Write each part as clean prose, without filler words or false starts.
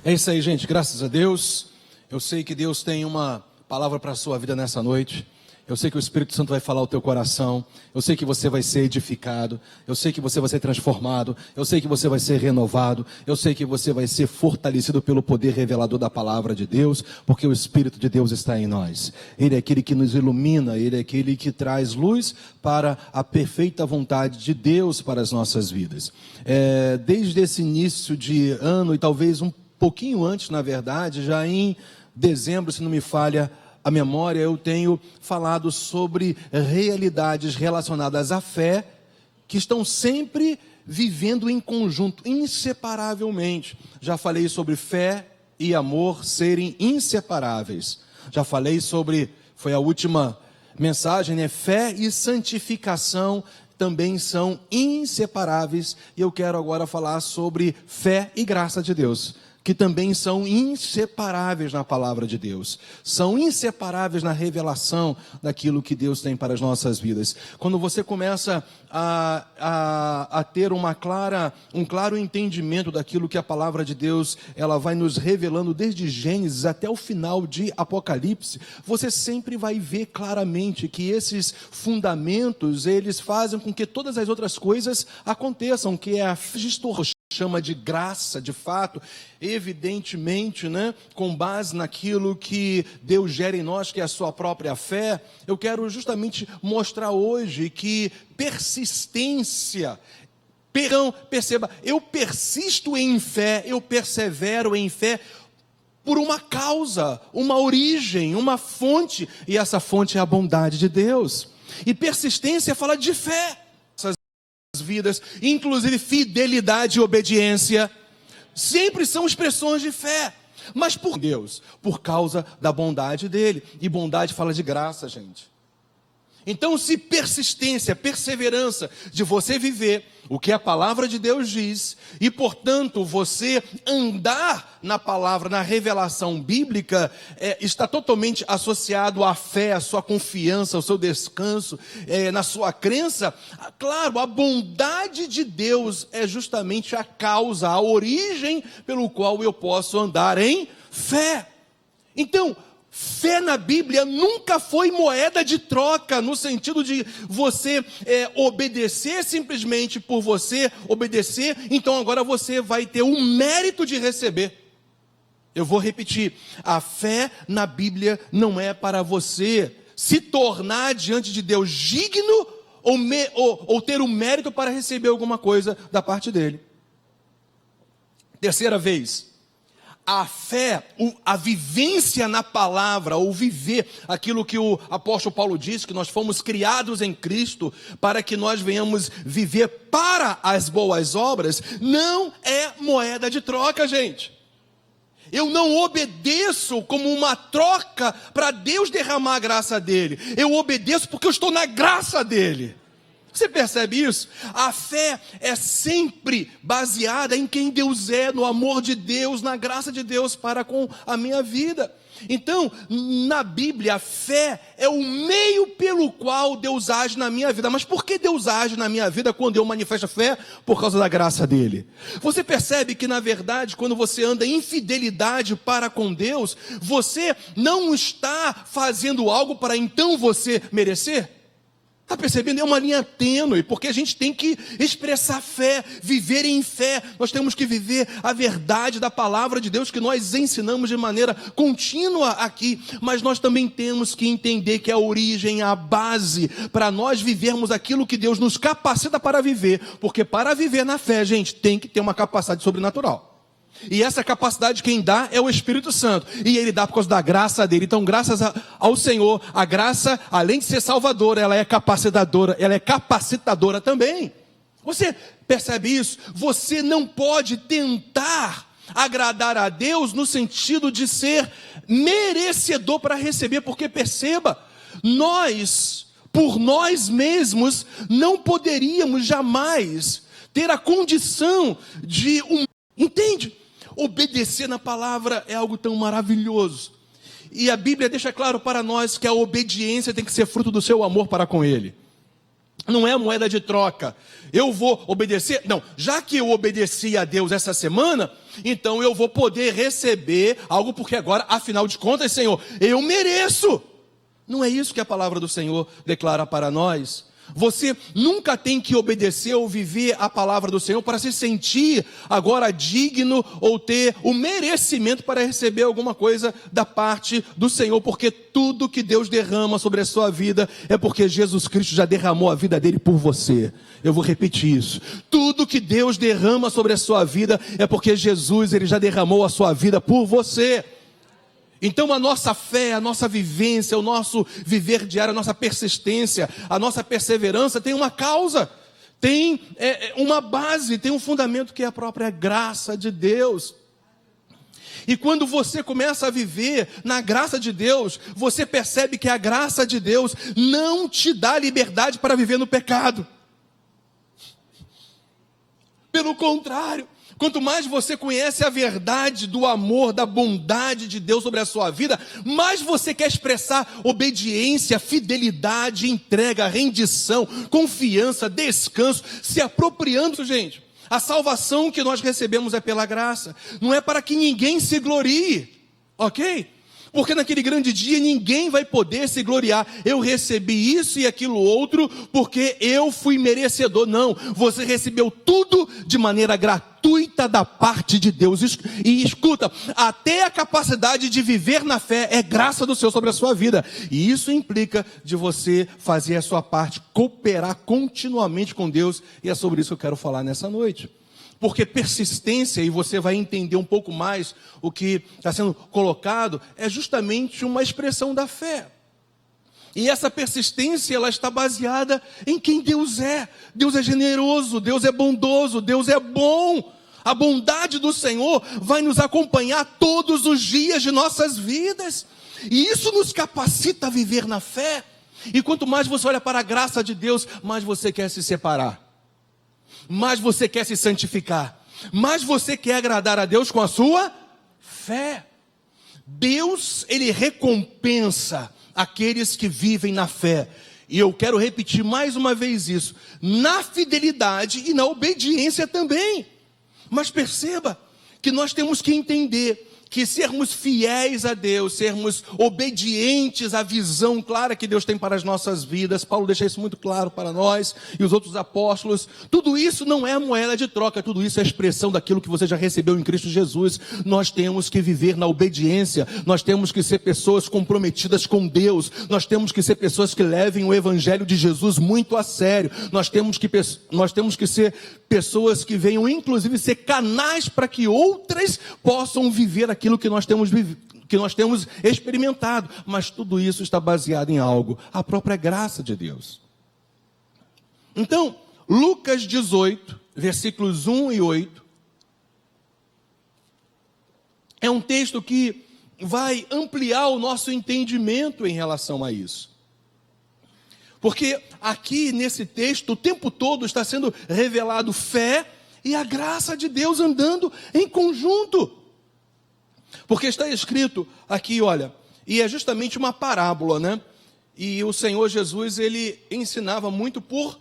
É isso aí, gente, graças a Deus. Eu sei que Deus tem uma palavra para a sua vida nessa noite. Eu sei que o Espírito Santo vai falar ao teu coração. Eu sei que você vai ser edificado. Eu sei que você vai ser transformado. Eu sei que você vai ser renovado. Eu sei que você vai ser fortalecido pelo poder revelador da palavra de Deus, porque o Espírito de Deus está em nós. Ele é aquele que nos ilumina, ele é aquele que traz luz para a perfeita vontade de Deus para as nossas vidas. Desde esse início de ano, e talvez um pouquinho antes, na verdade, já em dezembro, se não me falha a memória, eu tenho falado sobre realidades relacionadas à fé, que estão sempre vivendo em conjunto, inseparavelmente. Já falei sobre fé e amor serem inseparáveis. Já falei sobre, foi a última mensagem, né? Fé e santificação também são inseparáveis. E eu quero agora falar sobre fé e graça de Deus, que também são inseparáveis na palavra de Deus, são inseparáveis na revelação daquilo que Deus tem para as nossas vidas. Quando você começa a ter um claro entendimento daquilo que a palavra de Deus ela vai nos revelando desde Gênesis até o final de Apocalipse, você sempre vai ver claramente que esses fundamentos, eles fazem com que todas as outras coisas aconteçam, que é a distorção, chama de graça, de fato, evidentemente, né, com base naquilo que Deus gera em nós, que é a sua própria fé. Eu quero justamente mostrar hoje que persistência, perceba, eu persisto em fé, eu persevero em fé por uma causa, uma origem, uma fonte, e essa fonte é a bondade de Deus. E persistência fala de fé. Vidas, inclusive fidelidade e obediência, sempre são expressões de fé, mas por Deus, por causa da bondade dele, e bondade fala de graça, gente. Então, se persistência, perseverança de você viver o que a palavra de Deus diz, e portanto você andar na palavra, na revelação bíblica, está totalmente associado à fé, à sua confiança, ao seu descanso, na sua crença, claro, a bondade de Deus é justamente a causa, a origem pelo qual eu posso andar em fé. Então, fé na Bíblia nunca foi moeda de troca, no sentido de você obedecer simplesmente por você obedecer, então agora você vai ter o mérito de receber. Eu vou repetir, a fé na Bíblia não é para você se tornar diante de Deus digno ou ter o mérito para receber alguma coisa da parte dele. Terceira vez. A fé, a vivência na palavra, ou viver aquilo que o apóstolo Paulo disse, que nós fomos criados em Cristo, para que nós venhamos viver para as boas obras, não é moeda de troca, gente. Eu não obedeço como uma troca para Deus derramar a graça dele. Eu obedeço porque eu estou na graça dele. Você percebe isso? A fé é sempre baseada em quem Deus é, no amor de Deus, na graça de Deus para com a minha vida. Então, na Bíblia, a fé é o meio pelo qual Deus age na minha vida. Mas por que Deus age na minha vida quando eu manifesto a fé? Por causa da graça dele. Você percebe que, na verdade, quando você anda em fidelidade para com Deus, você não está fazendo algo para então você merecer? Está percebendo? É uma linha tênue, porque a gente tem que expressar fé, viver em fé. Nós temos que viver a verdade da palavra de Deus que nós ensinamos de maneira contínua aqui. Mas nós também temos que entender que a origem, a base, para nós vivermos aquilo que Deus nos capacita para viver. Porque para viver na fé, gente, tem que ter uma capacidade sobrenatural. E essa capacidade quem dá é o Espírito Santo. E ele dá por causa da graça dele. Então, graças ao Senhor, a graça, além de ser salvadora, ela é capacitadora, ela é capacitadora também. Você percebe isso? Você não pode tentar agradar a Deus no sentido de ser merecedor para receber, porque perceba, nós, por nós mesmos, não poderíamos jamais ter a condição de entende? Obedecer na palavra é algo tão maravilhoso. E a Bíblia deixa claro para nós que a obediência tem que ser fruto do seu amor para com Ele. Não é moeda de troca. Eu vou obedecer? Não, já que eu obedeci a Deus essa semana, então eu vou poder receber algo, porque agora, afinal de contas, Senhor, eu mereço. Não é isso que a palavra do Senhor declara para nós. Você nunca tem que obedecer ou viver a palavra do Senhor para se sentir agora digno ou ter o merecimento para receber alguma coisa da parte do Senhor, porque tudo que Deus derrama sobre a sua vida é porque Jesus Cristo já derramou a vida dele por você. Eu vou repetir isso. Tudo que Deus derrama sobre a sua vida é porque Jesus, ele já derramou a sua vida por você. Então a nossa fé, a nossa vivência, o nosso viver diário, a nossa persistência, a nossa perseverança tem uma causa, tem uma base, tem um fundamento que é a própria graça de Deus. E quando você começa a viver na graça de Deus, você percebe que a graça de Deus não te dá liberdade para viver no pecado. Pelo contrário, quanto mais você conhece a verdade do amor, da bondade de Deus sobre a sua vida, mais você quer expressar obediência, fidelidade, entrega, rendição, confiança, descanso, se apropriando, gente. A salvação que nós recebemos é pela graça, não é para que ninguém se glorie, ok? Porque naquele grande dia ninguém vai poder se gloriar. Eu recebi isso e aquilo outro porque eu fui merecedor. Não, você recebeu tudo de maneira gratuita da parte de Deus. E escuta, até a capacidade de viver na fé é graça do Senhor sobre a sua vida. E isso implica de você fazer a sua parte, cooperar continuamente com Deus. E é sobre isso que eu quero falar nessa noite. Porque persistência, e você vai entender um pouco mais o que está sendo colocado, é justamente uma expressão da fé. E essa persistência, ela está baseada em quem Deus é. Deus é generoso, Deus é bondoso, Deus é bom. A bondade do Senhor vai nos acompanhar todos os dias de nossas vidas. E isso nos capacita a viver na fé. E quanto mais você olha para a graça de Deus, mais você quer se separar. Mais você quer se santificar, mais você quer agradar a Deus com a sua fé. Deus, ele recompensa aqueles que vivem na fé. E eu quero repetir mais uma vez isso, na fidelidade e na obediência também. Mas perceba que nós temos que entender que sermos fiéis a Deus, sermos obedientes à visão clara que Deus tem para as nossas vidas, Paulo deixa isso muito claro para nós e os outros apóstolos, tudo isso não é moeda de troca, tudo isso é expressão daquilo que você já recebeu em Cristo Jesus. Nós temos que viver na obediência, nós temos que ser pessoas comprometidas com Deus, nós temos que ser pessoas que levem o Evangelho de Jesus muito a sério, nós temos que ser pessoas que venham inclusive ser canais para que outras possam viver aquilo que nós temos experimentado, mas tudo isso está baseado em algo, a própria graça de Deus. Então, Lucas 18, versículos 1 e 8, é um texto que vai ampliar o nosso entendimento em relação a isso. Porque aqui nesse texto, o tempo todo está sendo revelado fé e a graça de Deus andando em conjunto. Porque está escrito aqui, olha, e é justamente uma parábola, né? E o Senhor Jesus, ele ensinava muito por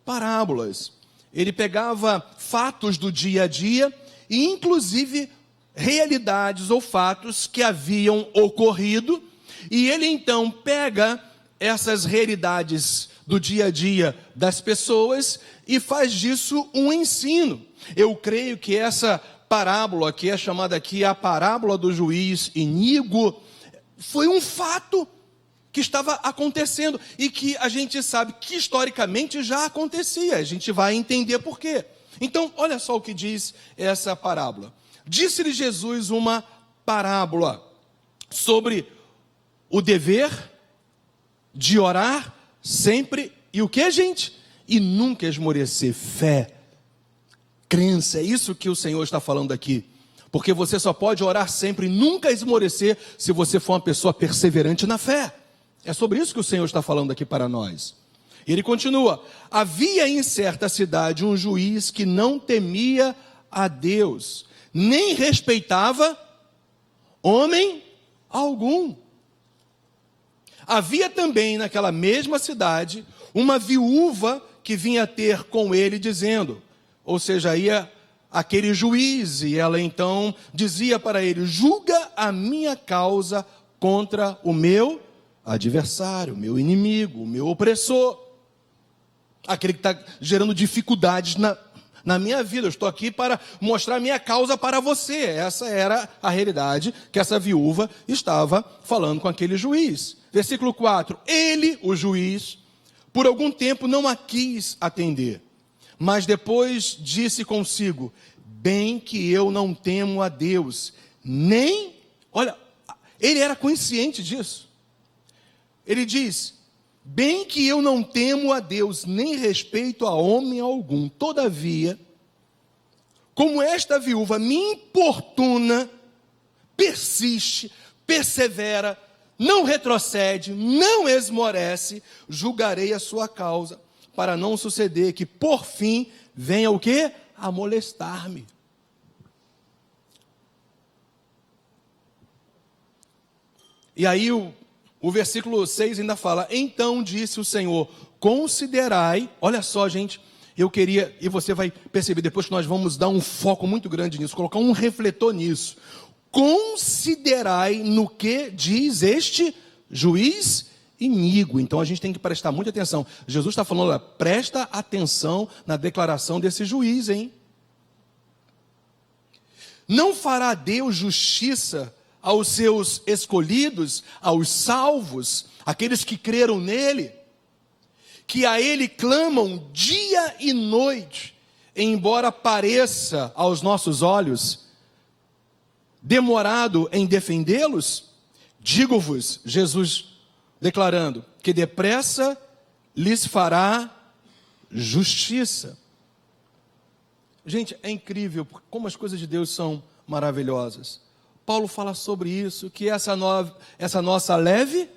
parábolas. Ele pegava fatos do dia a dia e inclusive realidades ou fatos que haviam ocorrido. E ele então pega essas realidades do dia a dia das pessoas e faz disso um ensino. Eu creio que essa parábola, que é chamada aqui a parábola do juiz iníquo, foi um fato que estava acontecendo e que a gente sabe que historicamente já acontecia. A gente vai entender por quê. Então, olha só o que diz essa parábola. Disse-lhe Jesus uma parábola sobre o dever de orar sempre, e o que, gente? E nunca esmorecer. Fé, crença, é isso que o Senhor está falando aqui. Porque você só pode orar sempre e nunca esmorecer se você for uma pessoa perseverante na fé. É sobre isso que o Senhor está falando aqui para nós. E ele continua: havia em certa cidade um juiz que não temia a Deus, nem respeitava homem algum. Havia também naquela mesma cidade uma viúva que vinha ter com ele dizendo, ou seja, ia aquele juiz, e ela então dizia para ele, julga a minha causa contra o meu adversário, o meu inimigo, o meu opressor, aquele que está gerando dificuldades na minha vida. Eu estou aqui para mostrar a minha causa para você. Essa era a realidade que essa viúva estava falando com aquele juiz. Versículo 4, ele, o juiz, por algum tempo não a quis atender, mas depois disse consigo, bem que eu não temo a Deus, nem, olha, ele era consciente disso. Ele diz, bem que eu não temo a Deus, nem respeito a homem algum. Todavia, como esta viúva me importuna, persiste, persevera, não retrocede, não esmorece, julgarei a sua causa, para não suceder que, por fim, venha o quê? A molestar-me. E aí o versículo 6 ainda fala, então disse o Senhor, considerai, olha só gente, eu queria, e você vai perceber depois que nós vamos dar um foco muito grande nisso, colocar um refletor nisso, considerai no que diz este juiz iníquo. Então a gente tem que prestar muita atenção, Jesus está falando, olha, presta atenção na declaração desse juiz, hein? Não fará Deus justiça aos seus escolhidos, aos salvos, aqueles que creram nele, que a ele clamam dia e noite, embora pareça aos nossos olhos demorado em defendê-los? Digo-vos, Jesus declarando, que depressa lhes fará justiça. Gente, é incrível como as coisas de Deus são maravilhosas. Paulo fala sobre isso, que essa nossa leve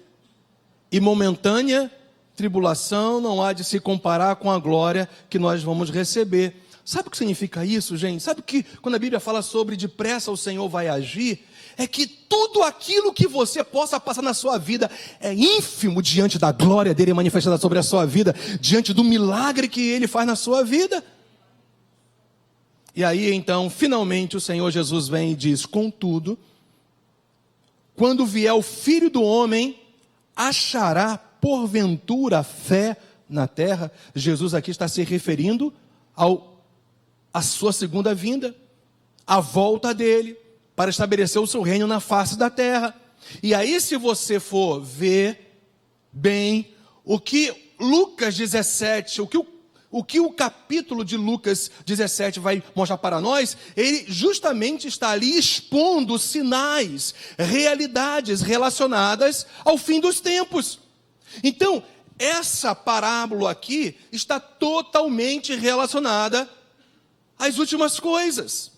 e momentânea tribulação não há de se comparar com a glória que nós vamos receber. Sabe o que significa isso, gente? Sabe que quando a Bíblia fala sobre depressa o Senhor vai agir, é que tudo aquilo que você possa passar na sua vida é ínfimo diante da glória dele manifestada sobre a sua vida, diante do milagre que ele faz na sua vida. E aí então, finalmente o Senhor Jesus vem e diz, contudo, quando vier o Filho do Homem, achará porventura fé na terra? Jesus aqui está se referindo à sua segunda vinda, à volta dele, para estabelecer o seu reino na face da terra. E aí, se você for ver bem o que Lucas 17, o que o capítulo de Lucas 17 vai mostrar para nós, ele justamente está ali expondo sinais, realidades relacionadas ao fim dos tempos. Então, essa parábola aqui está totalmente relacionada às últimas coisas.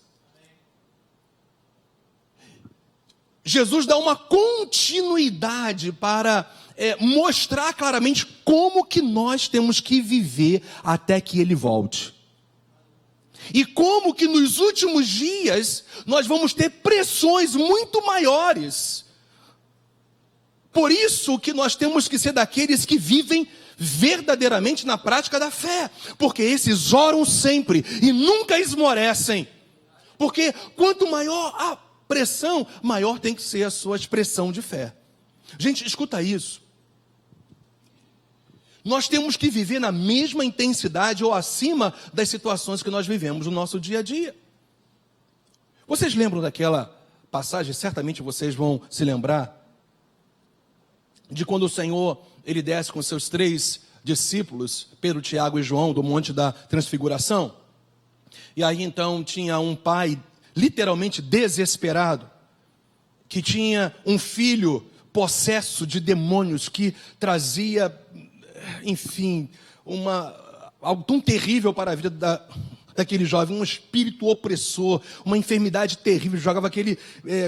Jesus dá uma continuidade para mostrar claramente como que nós temos que viver até que Ele volte. E como que nos últimos dias nós vamos ter pressões muito maiores. Por isso que nós temos que ser daqueles que vivem verdadeiramente na prática da fé. Porque esses oram sempre e nunca esmorecem. Porque quanto maior a pressão, maior tem que ser a sua expressão de fé. Gente, escuta isso. Nós temos que viver na mesma intensidade ou acima das situações que nós vivemos no nosso dia a dia. Vocês lembram daquela passagem? Certamente vocês vão se lembrar de quando o Senhor, ele desce com seus 3 discípulos, Pedro, Tiago e João, do Monte da Transfiguração. E aí então tinha um pai literalmente desesperado, que tinha um filho possesso de demônios, que trazia, enfim, algo tão terrível para a vida daquele jovem, um espírito opressor, uma enfermidade terrível, jogava aquele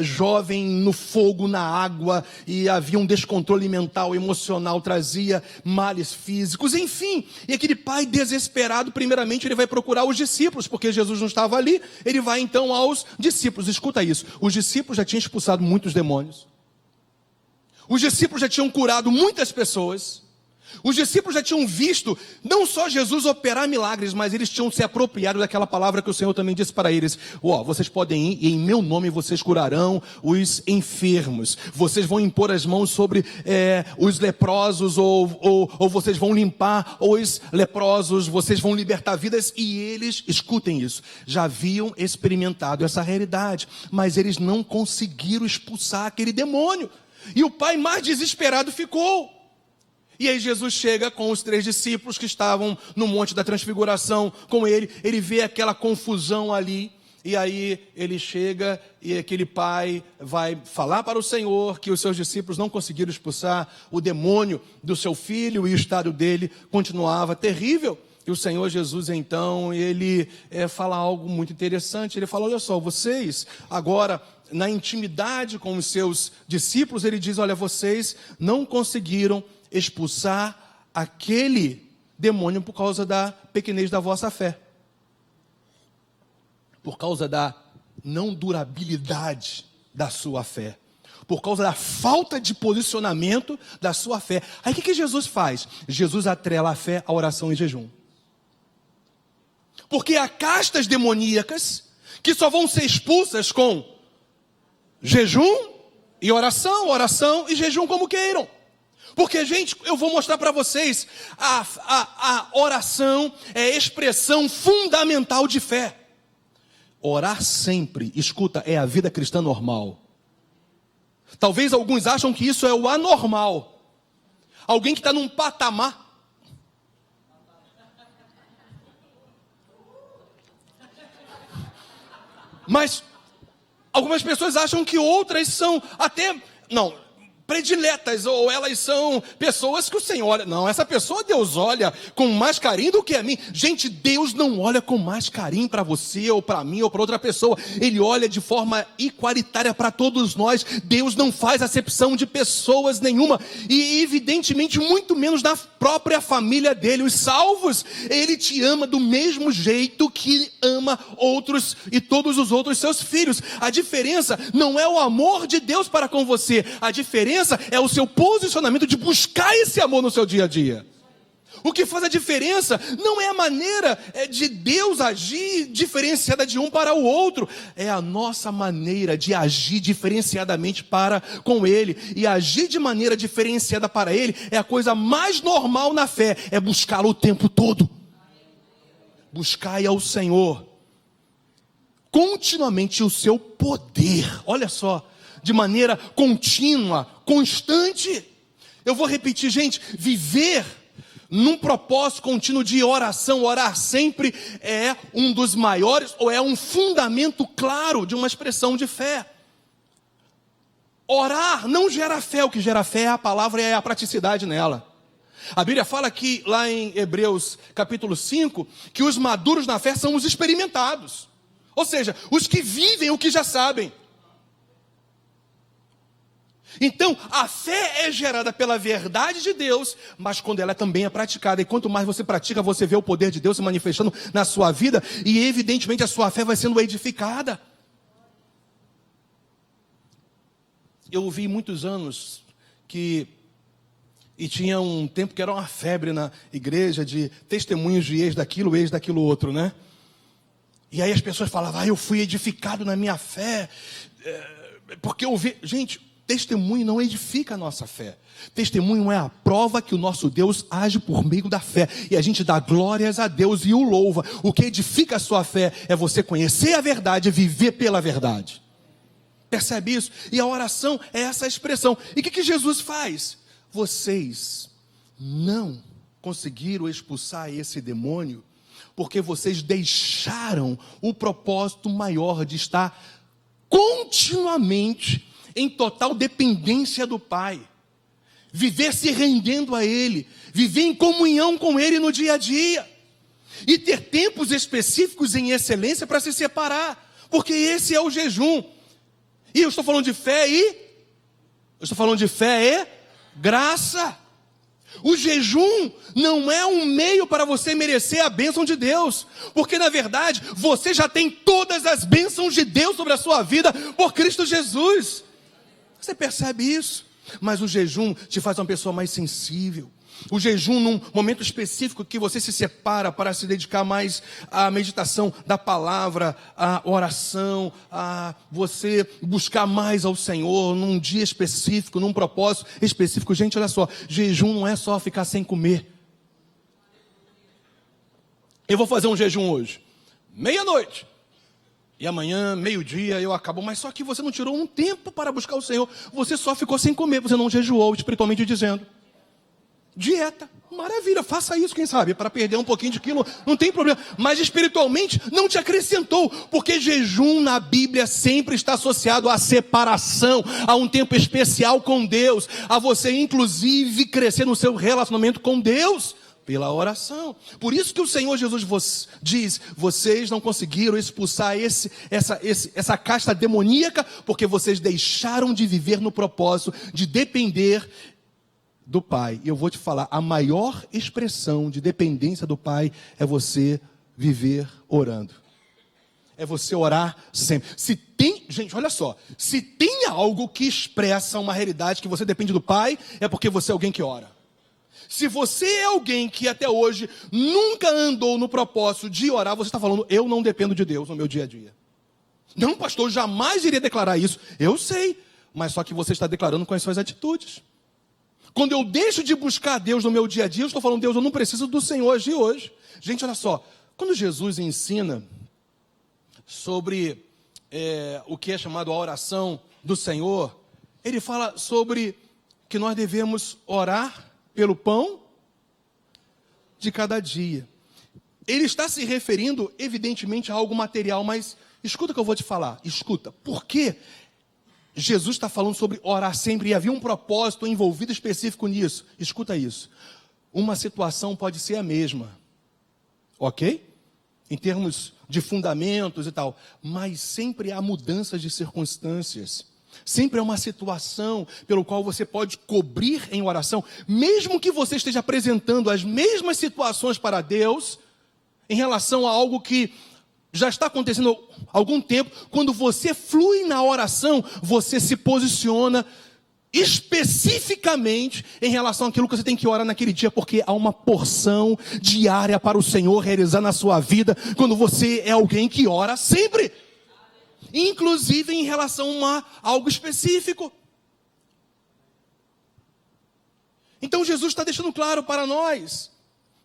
jovem no fogo, na água, e havia um descontrole mental, emocional, trazia males físicos, enfim. E aquele pai desesperado, primeiramente ele vai procurar os discípulos, porque Jesus não estava ali, ele vai então aos discípulos. Escuta isso, os discípulos já tinham expulsado muitos demônios, os discípulos já tinham curado muitas pessoas, Os discípulos já tinham visto, não só Jesus operar milagres, mas eles tinham se apropriado daquela palavra que o Senhor também disse para eles. Vocês podem ir e em meu nome vocês curarão os enfermos. Vocês vão impor as mãos sobre os leprosos, ou vocês vão limpar os leprosos, vocês vão libertar vidas. E eles, escutem isso, já haviam experimentado essa realidade, mas eles não conseguiram expulsar aquele demônio. E o pai mais desesperado ficou. E aí Jesus chega com os 3 discípulos que estavam no Monte da Transfiguração com ele. Ele vê aquela confusão ali. E aí ele chega e aquele pai vai falar para o Senhor que os seus discípulos não conseguiram expulsar o demônio do seu filho. E o estado dele continuava terrível. E o Senhor Jesus então, ele fala algo muito interessante. Ele fala, olha só, vocês agora na intimidade com os seus discípulos, ele diz, olha, vocês não conseguiram expulsar aquele demônio por causa da pequenez da vossa fé. Por causa da não durabilidade da sua fé. Por causa da falta de posicionamento da sua fé. Aí o que Jesus faz? Jesus atrela a fé à oração e jejum. Porque há castas demoníacas que só vão ser expulsas com jejum e oração e jejum como queiram. Porque, gente, eu vou mostrar para vocês, a oração é a expressão fundamental de fé. Orar sempre, escuta, é a vida cristã normal. Talvez alguns acham que isso é o anormal. Alguém que está num patamar. Mas algumas pessoas acham que outras são até, prediletas, ou elas são pessoas que o Senhor olha. Não, essa pessoa Deus olha com mais carinho do que a mim. Gente, Deus não olha com mais carinho para você, ou para mim, ou para outra pessoa. Ele olha de forma igualitária para todos nós. Deus não faz acepção de pessoas nenhuma. E evidentemente, muito menos na própria família dele. Os salvos, ele te ama do mesmo jeito que ama outros e todos os outros seus filhos. A diferença não é o amor de Deus para com você. A diferença é o seu posicionamento de buscar esse amor no seu dia a dia. O que faz a diferença não é a maneira de Deus agir diferenciada de um para o outro. É a nossa maneira de agir diferenciadamente para com Ele. E agir de maneira diferenciada para Ele é a coisa mais normal na fé. É buscá-lo o tempo todo. Buscai ao Senhor continuamente o seu poder. Olha só. De maneira contínua, constante. Eu vou repetir, gente, viver num propósito contínuo de oração, orar sempre é um dos maiores, ou é um fundamento claro de uma expressão de fé. Orar não gera fé, o que gera fé é a palavra e é a praticidade nela. A Bíblia fala que, lá em Hebreus capítulo 5, que os maduros na fé são os experimentados. Ou seja, os que vivem o que já sabem. Então, a fé é gerada pela verdade de Deus, mas quando ela também é praticada. E quanto mais você pratica, você vê o poder de Deus se manifestando na sua vida. E evidentemente a sua fé vai sendo edificada. Eu ouvi muitos anos e tinha um tempo que era uma febre na igreja de testemunhos de ex daquilo outro, né? E aí as pessoas falavam, eu fui edificado na minha fé, porque eu vi... Gente, testemunho não edifica a nossa fé. Testemunho é a prova que o nosso Deus age por meio da fé. E a gente dá glórias a Deus e o louva. O que edifica a sua fé é você conhecer a verdade e viver pela verdade. Percebe isso? E a oração é essa expressão. E o que Jesus faz? Vocês não conseguiram expulsar esse demônio porque vocês deixaram o propósito maior de estar continuamente em total dependência do Pai, viver se rendendo a Ele, viver em comunhão com Ele no dia a dia, e ter tempos específicos em excelência para se separar, porque esse é o jejum. E eu estou falando de fé e graça. O jejum não é um meio para você merecer a bênção de Deus, porque na verdade você já tem todas as bênçãos de Deus sobre a sua vida por Cristo Jesus. Você percebe isso? Mas o jejum te faz uma pessoa mais sensível. O jejum num momento específico que você se separa para se dedicar mais à meditação da palavra, à oração, a você buscar mais ao Senhor num dia específico, num propósito específico. Gente, olha só, jejum não é só ficar sem comer. Eu vou fazer um jejum hoje, meia-noite. E amanhã, meio-dia, eu acabo. Mas só que você não tirou um tempo para buscar o Senhor. Você só ficou sem comer, você não jejuou, espiritualmente dizendo. Dieta, maravilha, faça isso, quem sabe, para perder um pouquinho de quilo, não tem problema. Mas espiritualmente não te acrescentou, porque jejum na Bíblia sempre está associado à separação, a um tempo especial com Deus, a você inclusive crescer no seu relacionamento com Deus, pela oração. Por isso que o Senhor Jesus diz, vocês não conseguiram expulsar essa casta demoníaca, porque vocês deixaram de viver no propósito de depender do Pai. E eu vou te falar, a maior expressão de dependência do Pai é você viver orando. É você orar sempre. Gente, olha só, se tem algo que expressa uma realidade que você depende do Pai, é porque você é alguém que ora. Se você é alguém que até hoje nunca andou no propósito de orar, você está falando, eu não dependo de Deus no meu dia a dia. Não, pastor, jamais iria declarar isso. Eu sei, mas só que você está declarando com as suas atitudes. Quando eu deixo de buscar Deus no meu dia a dia, eu estou falando, Deus, eu não preciso do Senhor agir hoje. Gente, olha só, quando Jesus ensina sobre o que é chamado a oração do Senhor, ele fala sobre que nós devemos orar pelo pão de cada dia. Ele está se referindo, evidentemente, a algo material, mas escuta o que eu vou te falar, escuta, por quê? Jesus está falando sobre orar sempre, e havia um propósito envolvido específico nisso. Escuta isso. Uma situação pode ser a mesma, ok? Em termos de fundamentos e tal, mas sempre há mudanças de circunstâncias. Sempre é uma situação pelo qual você pode cobrir em oração, mesmo que você esteja apresentando as mesmas situações para Deus, em relação a algo que já está acontecendo há algum tempo. Quando você flui na oração, você se posiciona especificamente em relação àquilo que você tem que orar naquele dia, porque há uma porção diária para o Senhor realizar na sua vida, quando você é alguém que ora sempre, inclusive em relação a algo específico. Então Jesus está deixando claro para nós,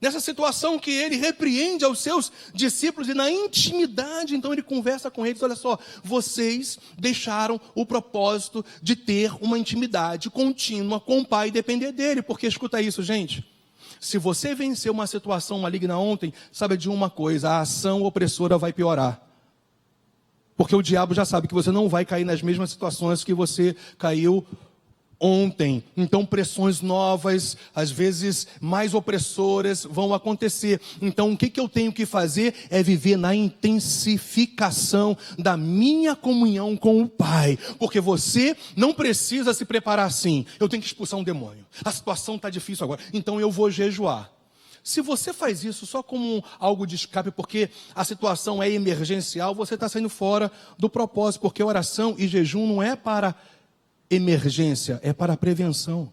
nessa situação que ele repreende aos seus discípulos e na intimidade, então ele conversa com eles, olha só, vocês deixaram o propósito de ter uma intimidade contínua com o Pai e depender dele, porque escuta isso, gente, se você venceu uma situação maligna ontem, sabe de uma coisa, a ação opressora vai piorar, porque o diabo já sabe que você não vai cair nas mesmas situações que você caiu ontem. Então pressões novas, às vezes mais opressoras, vão acontecer. Então o que eu tenho que fazer é viver na intensificação da minha comunhão com o Pai. Porque você não precisa se preparar assim, eu tenho que expulsar um demônio, a situação está difícil agora, então eu vou jejuar. Se você faz isso só como algo de escape, porque a situação é emergencial, você está saindo fora do propósito, porque oração e jejum não é para emergência, é para prevenção.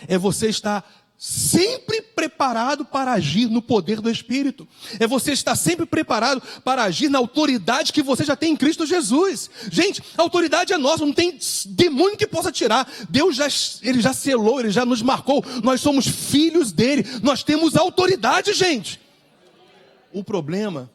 É você estar sempre preparado para agir no poder do Espírito. É você estar sempre preparado para agir na autoridade que você já tem em Cristo Jesus. Gente, a autoridade é nossa, não tem demônio que possa tirar. Deus ele já selou, ele já nos marcou. Nós somos filhos dele, nós temos autoridade, gente. O problema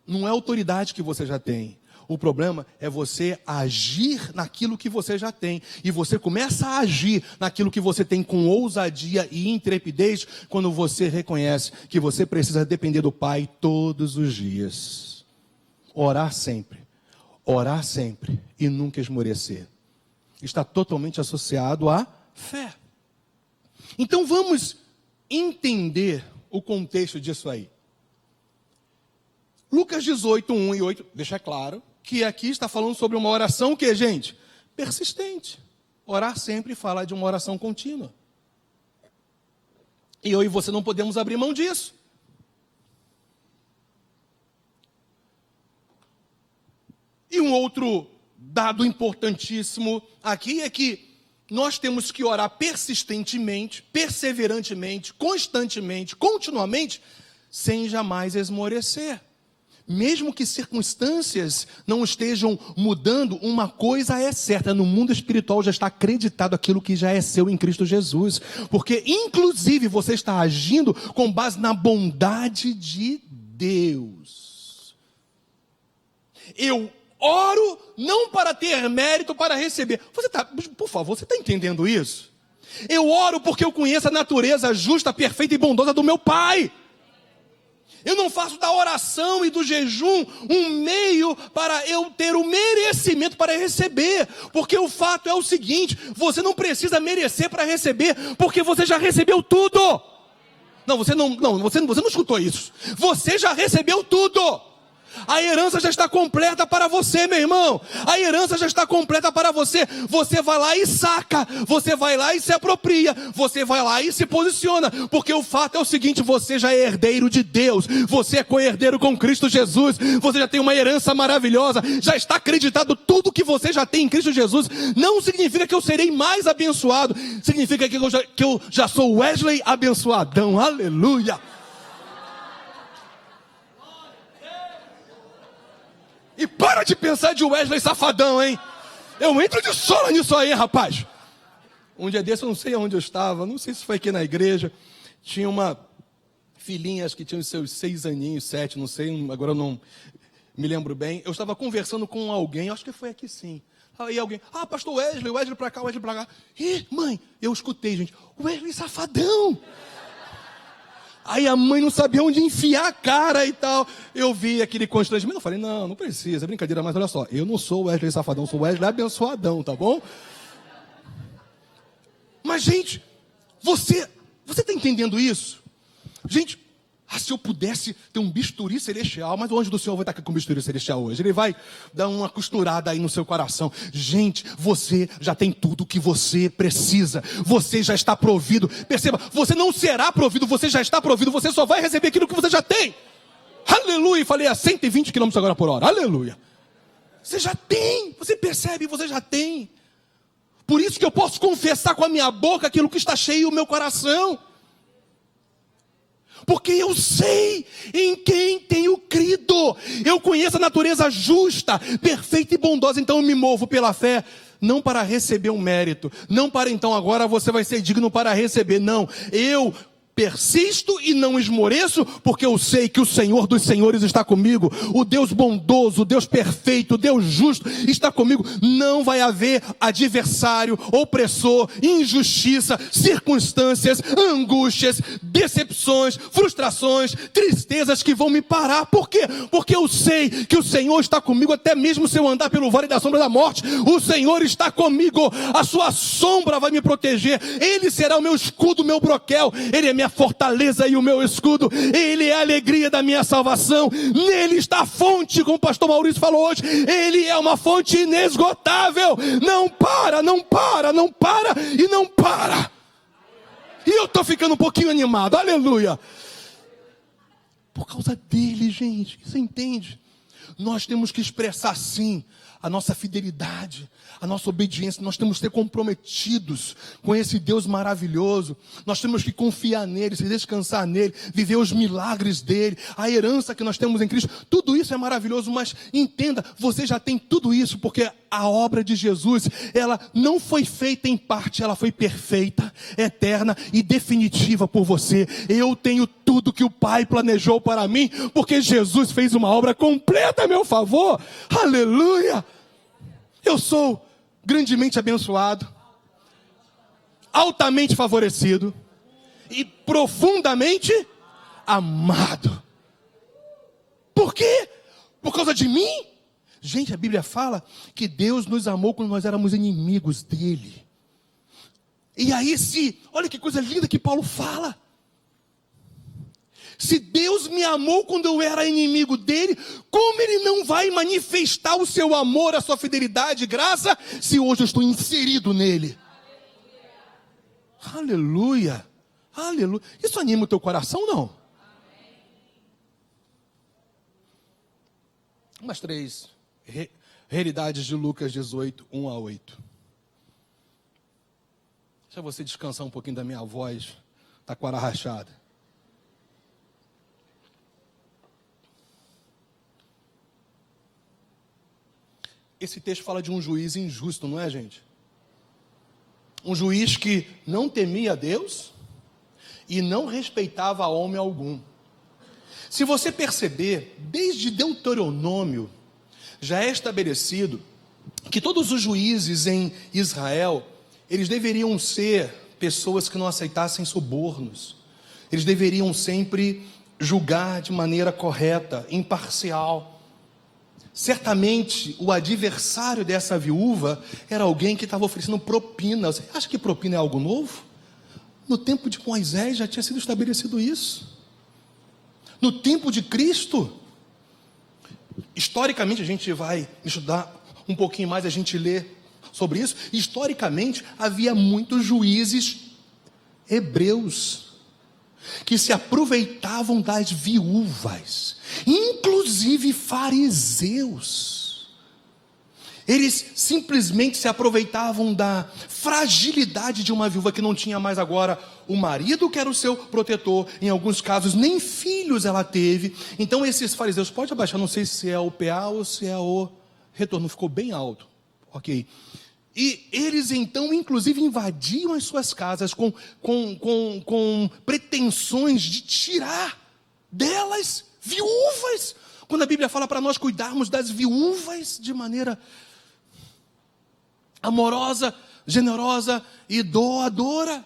não é a autoridade que você já tem. O problema é você agir naquilo que você já tem. E você começa a agir naquilo que você tem com ousadia e intrepidez quando você reconhece que você precisa depender do Pai todos os dias. Orar sempre e nunca esmorecer. Está totalmente associado à fé. Então vamos entender o contexto disso aí. Lucas 18, 1 e 8, deixa claro que aqui está falando sobre uma oração que, gente, persistente. Orar sempre fala de uma oração contínua. E eu e você não podemos abrir mão disso. E um outro dado importantíssimo aqui é que nós temos que orar persistentemente, perseverantemente, constantemente, continuamente, sem jamais esmorecer. Mesmo que circunstâncias não estejam mudando, uma coisa é certa: no mundo espiritual já está acreditado aquilo que já é seu em Cristo Jesus. Porque, inclusive, você está agindo com base na bondade de Deus. Eu oro não para ter mérito, para receber. Por favor, você está entendendo isso? Eu oro porque eu conheço a natureza justa, perfeita e bondosa do meu Pai. Eu não faço da oração e do jejum um meio para eu ter o merecimento para receber. Porque o fato é o seguinte: você não precisa merecer para receber, porque você já recebeu tudo. Não, você não escutou isso. Você já recebeu tudo. A herança já está completa para você, meu irmão. A herança já está completa para você. Você vai lá e saca. Você vai lá e se apropria. Você vai lá e se posiciona. Porque o fato é o seguinte: você já é herdeiro de Deus. Você é co-herdeiro com Cristo Jesus. Você já tem uma herança maravilhosa. Já está acreditado tudo que você já tem em Cristo Jesus. Não significa que eu serei mais abençoado. Significa que eu já sou Wesley abençoadão. Aleluia. E para de pensar de Wesley safadão, hein? Eu entro de sola nisso aí, rapaz. Um dia desse, eu não sei onde eu estava, não sei se foi aqui na igreja. Tinha uma filhinha, acho que tinha os seus 6 aninhos, 7, não sei, agora eu não me lembro bem. Eu estava conversando com alguém, acho que foi aqui sim. Aí alguém, pastor Wesley pra cá, Wesley pra cá. Ih, mãe, eu escutei, gente, Wesley safadão. Aí a mãe não sabia onde enfiar a cara e tal. Eu vi aquele constrangimento. Eu falei, não precisa, é brincadeira. Mas olha só, eu não sou o Wesley safadão, sou o Wesley abençoadão, tá bom? Mas, gente, você está entendendo isso? Gente, se eu pudesse ter um bisturi celestial, mas o anjo do Senhor vai estar aqui com um bisturi celestial hoje. Ele vai dar uma costurada aí no seu coração. Gente, você já tem tudo o que você precisa. Você já está provido. Perceba, você não será provido, você já está provido. Você só vai receber aquilo que você já tem. Aleluia. Falei a 120 km agora por hora. Aleluia. Você já tem. Você percebe, você já tem. Por isso que eu posso confessar com a minha boca aquilo que está cheio no meu coração. Porque eu sei em quem tenho crido. Eu conheço a natureza justa, perfeita e bondosa. Então eu me movo pela fé, não para receber um mérito. Não para então agora você vai ser digno para receber. Não, eu persisto e não esmoreço, porque eu sei que o Senhor dos Senhores está comigo. O Deus bondoso, o Deus perfeito, o Deus justo está comigo. Não vai haver adversário, opressor, injustiça, circunstâncias, angústias, decepções, frustrações, tristezas que vão me parar. Por quê? Porque eu sei que o Senhor está comigo, até mesmo se eu andar pelo vale da sombra da morte, o Senhor está comigo. A sua sombra vai me proteger. Ele será o meu escudo, o meu broquel. Ele é minha fortaleza e o meu escudo. Ele é a alegria da minha salvação. Nele está a fonte, como o pastor Maurício falou hoje. Ele é uma fonte inesgotável. Não para, não para, não para e não para. E eu estou ficando um pouquinho animado. Aleluia. Por causa dele, gente. Você entende? Nós temos que expressar sim a nossa fidelidade, a nossa obediência. Nós temos que ser comprometidos com esse Deus maravilhoso. Nós temos que confiar nele, se descansar nele, viver os milagres dele, a herança que nós temos em Cristo. Tudo isso é maravilhoso, mas entenda, você já tem tudo isso, porque a obra de Jesus, ela não foi feita em parte, ela foi perfeita, eterna e definitiva por você. Eu tenho tudo que o Pai planejou para mim, porque Jesus fez uma obra completa a meu favor. Aleluia! Eu sou grandemente abençoado, altamente favorecido e profundamente amado. Por quê? Por causa de mim? Gente, a Bíblia fala que Deus nos amou quando nós éramos inimigos dele. E aí olha que coisa linda que Paulo fala. Se Deus me amou quando eu era inimigo dele, como ele não vai manifestar o seu amor, a sua fidelidade e graça, se hoje eu estou inserido nele? Aleluia, aleluia. Isso anima o teu coração, não? Umas 3 realidades de Lucas 18, 1 a 8. Deixa você descansar um pouquinho da minha voz. Está com a rachada. Esse texto fala de um juiz injusto, não é, gente? Um juiz que não temia a Deus e não respeitava homem algum. Se você perceber, desde Deuteronômio, já é estabelecido que todos os juízes em Israel, eles deveriam ser pessoas que não aceitassem subornos. Eles deveriam sempre julgar de maneira correta, imparcial. Certamente o adversário dessa viúva era alguém que estava oferecendo propina. Você acha que propina é algo novo? No tempo de Moisés já tinha sido estabelecido isso. No tempo de Cristo, historicamente, a gente vai estudar um pouquinho mais, a gente lê sobre isso. Historicamente, havia muitos juízes hebreus que se aproveitavam das viúvas, inclusive fariseus. Eles simplesmente se aproveitavam da fragilidade de uma viúva que não tinha mais agora o marido que era o seu protetor, em alguns casos nem filhos ela teve. Então esses fariseus, pode abaixar, não sei se é o PA ou se é o retorno, ficou bem alto, ok. E eles então inclusive invadiam as suas casas com pretensões de tirar delas viúvas. Quando a Bíblia fala para nós cuidarmos das viúvas de maneira amorosa, generosa e doadora.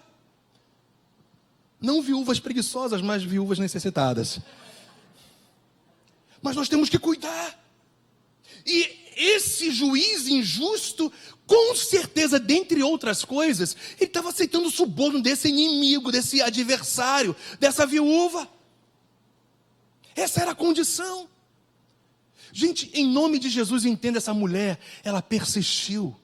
Não viúvas preguiçosas, mas viúvas necessitadas. Mas nós temos que cuidar. E esse juiz injusto, com certeza, dentre outras coisas, ele estava aceitando o suborno desse inimigo, desse adversário, dessa viúva. Essa era a condição. Gente, em nome de Jesus, entenda, essa mulher, ela persistiu.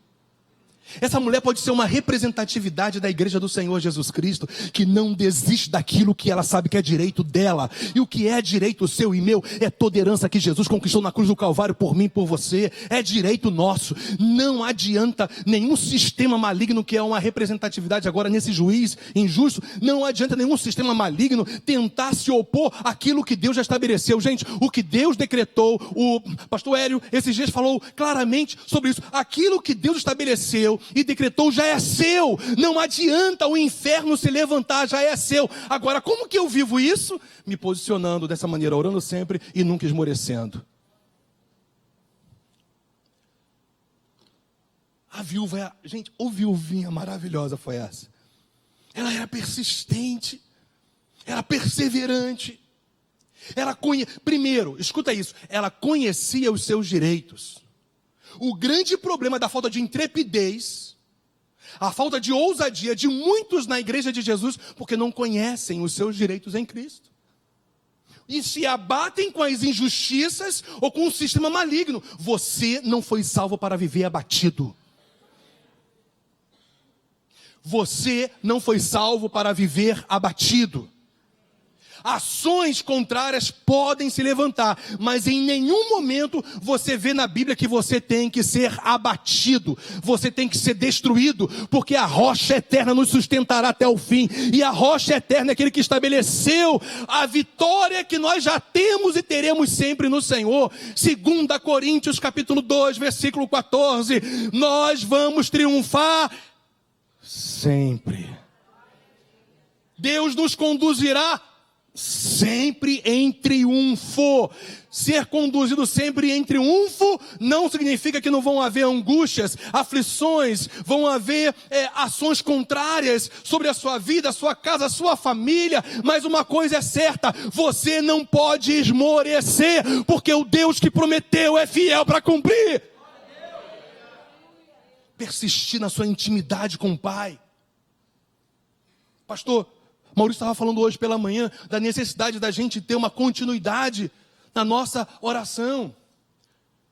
Essa mulher pode ser uma representatividade da igreja do Senhor Jesus Cristo, que não desiste daquilo que ela sabe que é direito dela. E o que é direito seu e meu é toda herança que Jesus conquistou na cruz do Calvário por mim e por você. É direito nosso. Não adianta nenhum sistema maligno, que é uma representatividade agora nesse juiz injusto, não adianta nenhum sistema maligno tentar se opor àquilo que Deus já estabeleceu. Gente, o que Deus decretou, o pastor Hélio esses dias falou claramente sobre isso. Aquilo que Deus estabeleceu e decretou já é seu. Não adianta o inferno se levantar, já é seu. Agora, como que eu vivo isso? Me posicionando dessa maneira, orando sempre e nunca esmorecendo. A viúva, gente, o viuvinha maravilhosa foi essa. Ela era persistente, era perseverante. Primeiro, escuta isso, ela conhecia os seus direitos. O grande problema da falta de intrepidez, a falta de ousadia de muitos na igreja de Jesus, porque não conhecem os seus direitos em Cristo. E se abatem com as injustiças ou com o sistema maligno. Você não foi salvo para viver abatido. Você não foi salvo para viver abatido. Ações contrárias podem se levantar, mas em nenhum momento você vê na Bíblia que você tem que ser abatido, você tem que ser destruído, porque a rocha eterna nos sustentará até o fim, e a rocha eterna é aquele que estabeleceu a vitória que nós já temos e teremos sempre no Senhor. 2 Coríntios capítulo 2, versículo 14, nós vamos triunfar sempre. Deus nos conduzirá sempre em triunfo. Ser conduzido sempre em triunfo não significa que não vão haver angústias, aflições, vão haver ações contrárias sobre a sua vida, a sua casa, a sua família, mas uma coisa é certa, você não pode esmorecer, porque o Deus que prometeu é fiel para cumprir. Persistir na sua intimidade com o Pai. Pastor Maurício estava falando hoje pela manhã da necessidade da gente ter uma continuidade na nossa oração.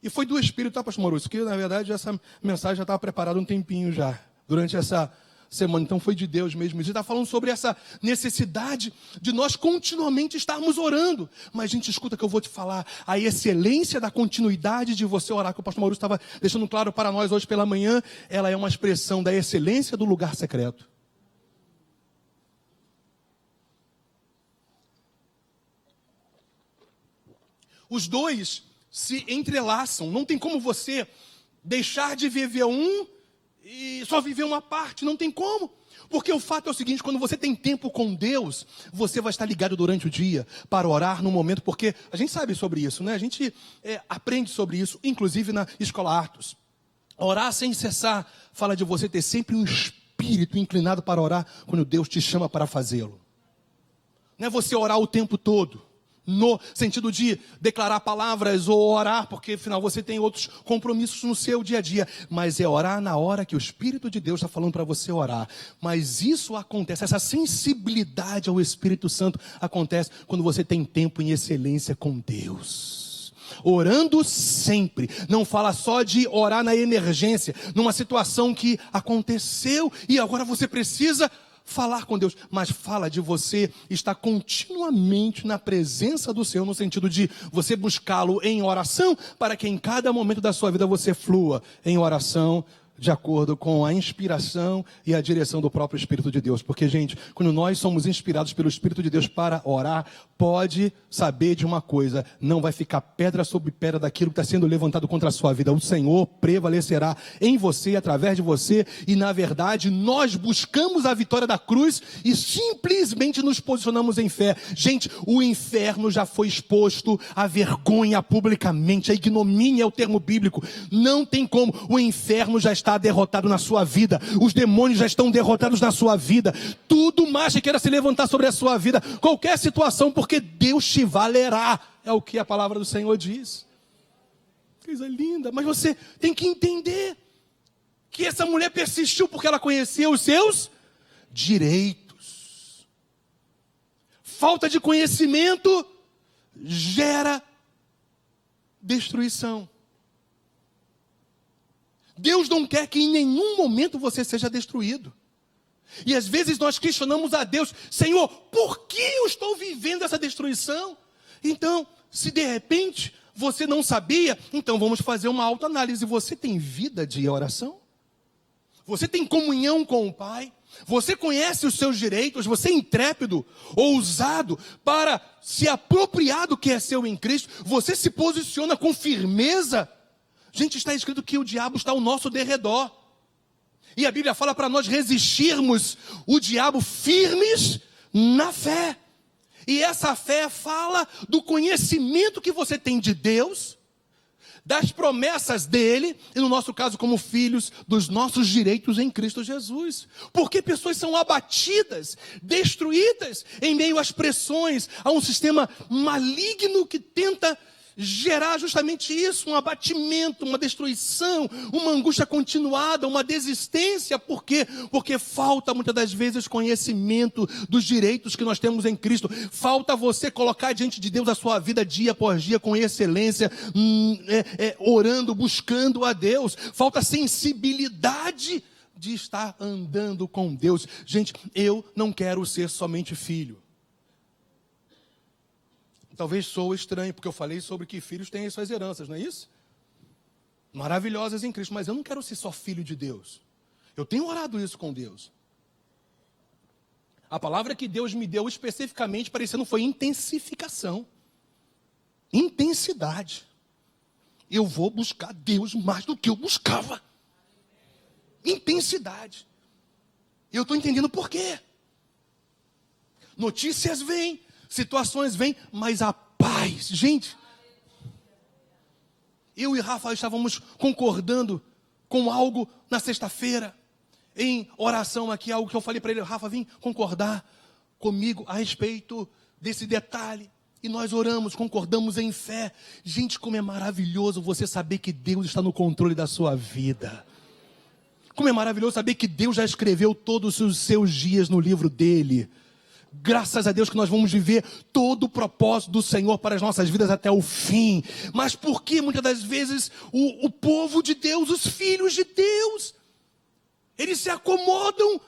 E foi do Espírito, tá, pastor Maurício? Que na verdade essa mensagem já estava preparada um tempinho já, durante essa semana. Então foi de Deus mesmo. Ele está falando sobre essa necessidade de nós continuamente estarmos orando. Mas gente, escuta que eu vou te falar. A excelência da continuidade de você orar, que o pastor Maurício estava deixando claro para nós hoje pela manhã, ela é uma expressão da excelência do lugar secreto. Os dois se entrelaçam. Não tem como você deixar de viver um e só viver uma parte. Não tem como. Porque o fato é o seguinte, quando você tem tempo com Deus, você vai estar ligado durante o dia para orar no momento, porque a gente sabe sobre isso, né? A gente aprende sobre isso, inclusive na escola Atos. Orar sem cessar fala de você ter sempre um espírito inclinado para orar quando Deus te chama para fazê-lo. Não é você orar o tempo todo, no sentido de declarar palavras ou orar, porque afinal você tem outros compromissos no seu dia a dia, mas é orar na hora que o Espírito de Deus está falando para você orar. Mas isso acontece, essa sensibilidade ao Espírito Santo acontece quando você tem tempo em excelência com Deus. Orando sempre, não fala só de orar na emergência, numa situação que aconteceu e agora você precisa falar com Deus, mas fala de você estar continuamente na presença do Senhor, no sentido de você buscá-lo em oração, para que em cada momento da sua vida você flua em oração, de acordo com a inspiração e a direção do próprio Espírito de Deus. Porque, gente, quando nós somos inspirados pelo Espírito de Deus para orar, pode saber de uma coisa, não vai ficar pedra sobre pedra daquilo que está sendo levantado contra a sua vida. O Senhor prevalecerá em você, através de você, e na verdade, nós buscamos a vitória da cruz e simplesmente nos posicionamos em fé. Gente, o inferno já foi exposto, a vergonha publicamente, a ignomínia é o termo bíblico. Não tem como, o inferno já está derrotado na sua vida, os demônios já estão derrotados na sua vida, tudo mais que queira se levantar sobre a sua vida, qualquer situação, porque Deus te valerá, é o que a palavra do Senhor diz. Coisa linda, mas você tem que entender que essa mulher persistiu porque ela conhecia os seus direitos. Falta de conhecimento gera destruição. Deus não quer que em nenhum momento você seja destruído. E às vezes nós questionamos a Deus, Senhor, por que eu estou vivendo essa destruição? Então, se de repente você não sabia, então vamos fazer uma autoanálise. Você tem vida de oração? Você tem comunhão com o Pai? Você conhece os seus direitos? Você é intrépido, ousado para se apropriar do que é seu em Cristo? Você se posiciona com firmeza? Gente, está escrito que o diabo está ao nosso derredor. E a Bíblia fala para nós resistirmos o diabo firmes na fé. E essa fé fala do conhecimento que você tem de Deus, das promessas dele, e no nosso caso como filhos, dos nossos direitos em Cristo Jesus. Porque pessoas são abatidas, destruídas em meio às pressões, a um sistema maligno que tenta gerar justamente isso, um abatimento, uma destruição, uma angústia continuada, uma desistência. Por quê? Porque falta muitas das vezes conhecimento dos direitos que nós temos em Cristo. Falta você colocar diante de Deus a sua vida dia após dia com excelência, orando, buscando a Deus. Falta sensibilidade de estar andando com Deus. Gente, eu não quero ser somente filho. Talvez sou estranho, porque eu falei sobre que filhos têm as suas heranças, não é isso? Maravilhosas em Cristo, mas eu não quero ser só filho de Deus. Eu tenho orado isso com Deus. A palavra que Deus me deu especificamente, parecendo, foi intensificação. Intensidade. Eu vou buscar Deus mais do que eu buscava. Intensidade. E eu estou entendendo por quê. Notícias vêm. Situações vêm, mas a paz, gente, eu e Rafa estávamos concordando com algo na sexta-feira, em oração aqui, algo que eu falei para ele, Rafa, vem concordar comigo a respeito desse detalhe, e nós oramos, concordamos em fé. Gente, como é maravilhoso você saber que Deus está no controle da sua vida. Como é maravilhoso saber que Deus já escreveu todos os seus dias no livro dele. Graças a Deus que nós vamos viver todo o propósito do Senhor para as nossas vidas até o fim. Mas por que muitas das vezes o povo de Deus, os filhos de Deus, eles se acomodam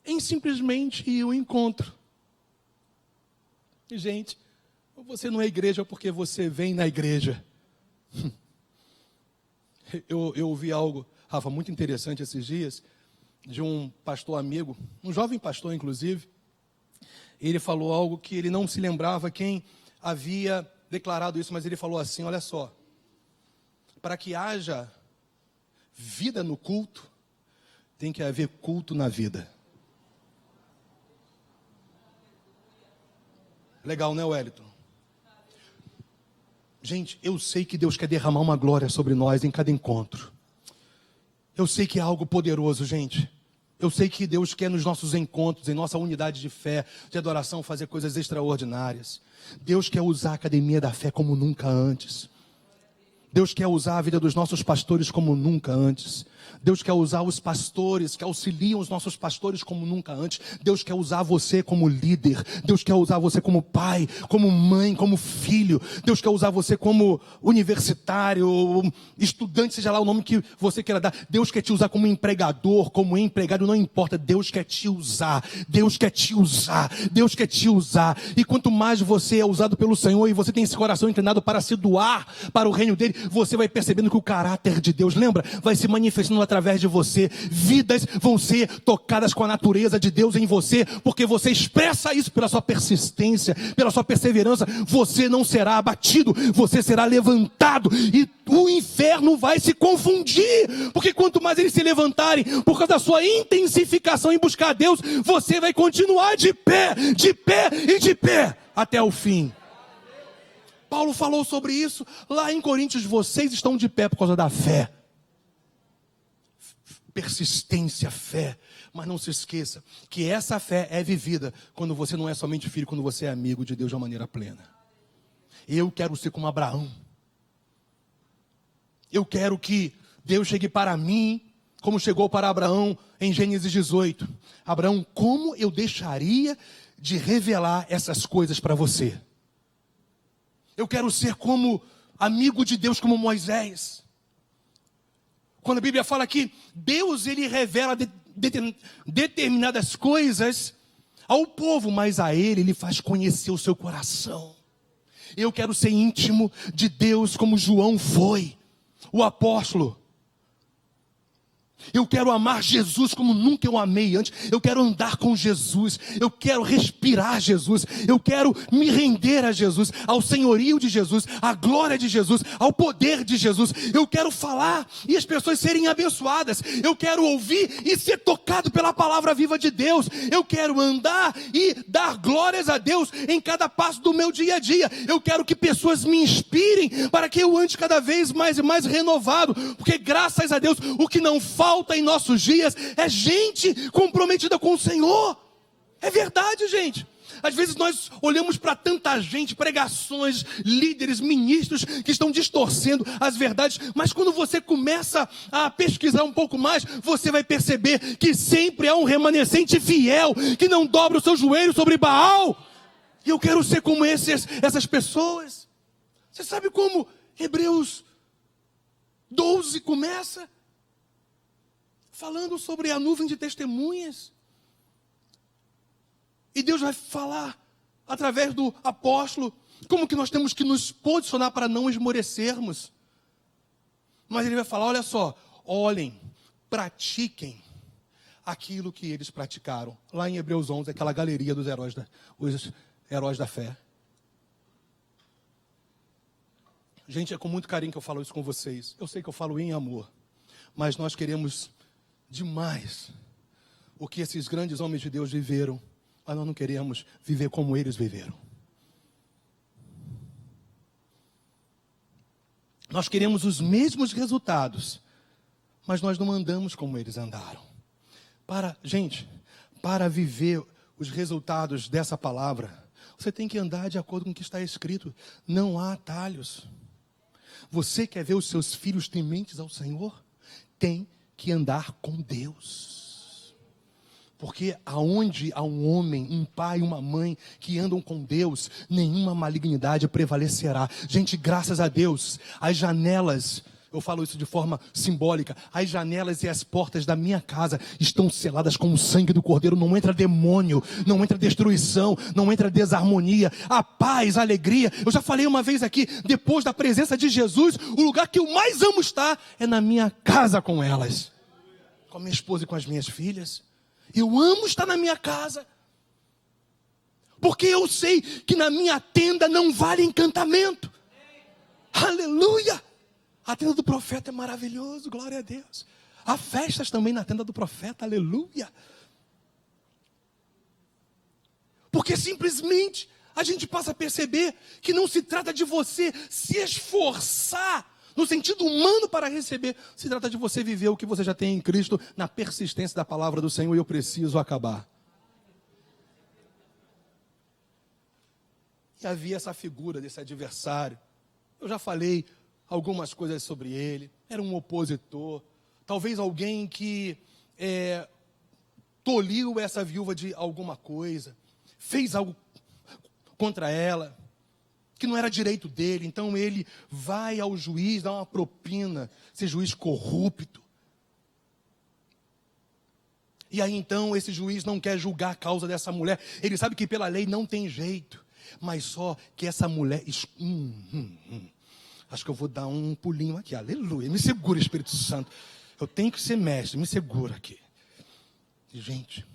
em simplesmente ir ao encontro? E, gente, você não é igreja porque você vem na igreja. Eu ouvi algo, Rafa, muito interessante esses dias, de um pastor amigo, um jovem pastor inclusive. Ele falou algo que ele não se lembrava quem havia declarado isso, mas ele falou assim, olha só. Para que haja vida no culto, tem que haver culto na vida. Legal, né, Wellington? Gente, eu sei que Deus quer derramar uma glória sobre nós em cada encontro. Eu sei que é algo poderoso, gente. Eu sei que Deus quer nos nossos encontros, em nossa unidade de fé, de adoração, fazer coisas extraordinárias. Deus quer usar a academia da fé como nunca antes. Deus quer usar a vida dos nossos pastores como nunca antes. Deus quer usar os pastores que auxiliam os nossos pastores como nunca antes. Deus quer usar você como líder. Deus quer usar você como pai, como mãe, como filho. Deus quer usar você como universitário, estudante, seja lá o nome que você queira dar. Deus quer te usar como empregador, como empregado, não importa. Deus quer te usar. Deus quer te usar. Deus quer te usar. E quanto mais você é usado pelo Senhor e você tem esse coração inclinado para se doar para o reino dele, você vai percebendo que o caráter de Deus, lembra, vai se manifestando através de você. Vidas vão ser tocadas com a natureza de Deus em você, porque você expressa isso pela sua persistência, pela sua perseverança. Você não será abatido, você será levantado, e o inferno vai se confundir, porque quanto mais eles se levantarem, por causa da sua intensificação em buscar a Deus, você vai continuar de pé e de pé, até o fim. Paulo falou sobre isso lá em Coríntios. Vocês estão de pé por causa da fé. Persistência, fé. Mas não se esqueça que essa fé é vivida quando você não é somente filho, quando você é amigo de Deus de uma maneira plena. Eu quero ser como Abraão. Eu quero que Deus chegue para mim como chegou para Abraão em Gênesis 18. Abraão, como eu deixaria de revelar essas coisas para você? Eu quero ser como amigo de Deus, como Moisés. Quando a Bíblia fala que Deus, ele revela determinadas coisas ao povo, mas a ele faz conhecer o seu coração. Eu quero ser íntimo de Deus como João foi, o apóstolo. Eu quero amar Jesus como nunca eu amei antes. Eu quero andar com Jesus. Eu quero respirar Jesus. Eu quero me render a Jesus, ao senhorio de Jesus, à glória de Jesus, ao poder de Jesus. Eu quero falar e as pessoas serem abençoadas. Eu quero ouvir e ser tocado pela palavra viva de Deus. Eu quero andar e dar glórias a Deus em cada passo do meu dia a dia. Eu quero que pessoas me inspirem para que eu ande cada vez mais e mais renovado. Porque graças a Deus, o que não falta em nossos dias é gente comprometida com o Senhor. É verdade, gente. Às vezes nós olhamos para tanta gente, pregações, líderes, ministros que estão distorcendo as verdades, mas quando você começa a pesquisar um pouco mais, você vai perceber que sempre há um remanescente fiel que não dobra o seu joelho sobre Baal. E eu quero ser como essas pessoas. Você sabe como Hebreus 12 começa? Falando sobre a nuvem de testemunhas. E Deus vai falar através do apóstolo como que nós temos que nos posicionar para não esmorecermos. Mas ele vai falar, olha só, olhem, pratiquem aquilo que eles praticaram. Lá em Hebreus 11, aquela galeria dos os heróis da fé. Gente, é com muito carinho que eu falo isso com vocês. Eu sei que eu falo em amor, mas nós queremos demais o que esses grandes homens de Deus viveram, mas nós não queremos viver como eles viveram. Nós queremos os mesmos resultados, mas nós não andamos como eles andaram. Para viver os resultados dessa palavra, você tem que andar de acordo com o que está escrito. Não há atalhos. Você quer ver os seus filhos tementes ao Senhor? Tem que andar com Deus. Porque aonde há um homem, um pai e uma mãe que andam com Deus, nenhuma malignidade prevalecerá. Gente, graças a Deus, as janelas, eu falo isso de forma simbólica, as janelas e as portas da minha casa estão seladas com o sangue do Cordeiro. Não entra demônio, não entra destruição, não entra desarmonia. A paz, a alegria. Eu já falei uma vez aqui, depois da presença de Jesus, o lugar que eu mais amo estar é na minha casa com elas. Com a minha esposa e com as minhas filhas. Eu amo estar na minha casa. Porque eu sei que na minha tenda não vale encantamento. Aleluia! A tenda do profeta é maravilhoso, glória a Deus. Há festas também na tenda do profeta, aleluia. Porque simplesmente a gente passa a perceber que não se trata de você se esforçar no sentido humano para receber. Se trata de você viver o que você já tem em Cristo, na persistência da palavra do Senhor. E eu preciso acabar. E havia essa figura desse adversário. Eu já falei algumas coisas sobre ele. Era um opositor. Talvez alguém que tolhiu essa viúva de alguma coisa. Fez algo contra ela, que não era direito dele. Então ele vai ao juiz, dá uma propina, esse juiz corrupto. E aí então esse juiz não quer julgar a causa dessa mulher. Ele sabe que pela lei não tem jeito, mas só que essa mulher... Acho que eu vou dar um pulinho aqui, aleluia. Me segura, Espírito Santo. Eu tenho que ser mestre, me segura aqui. Gente,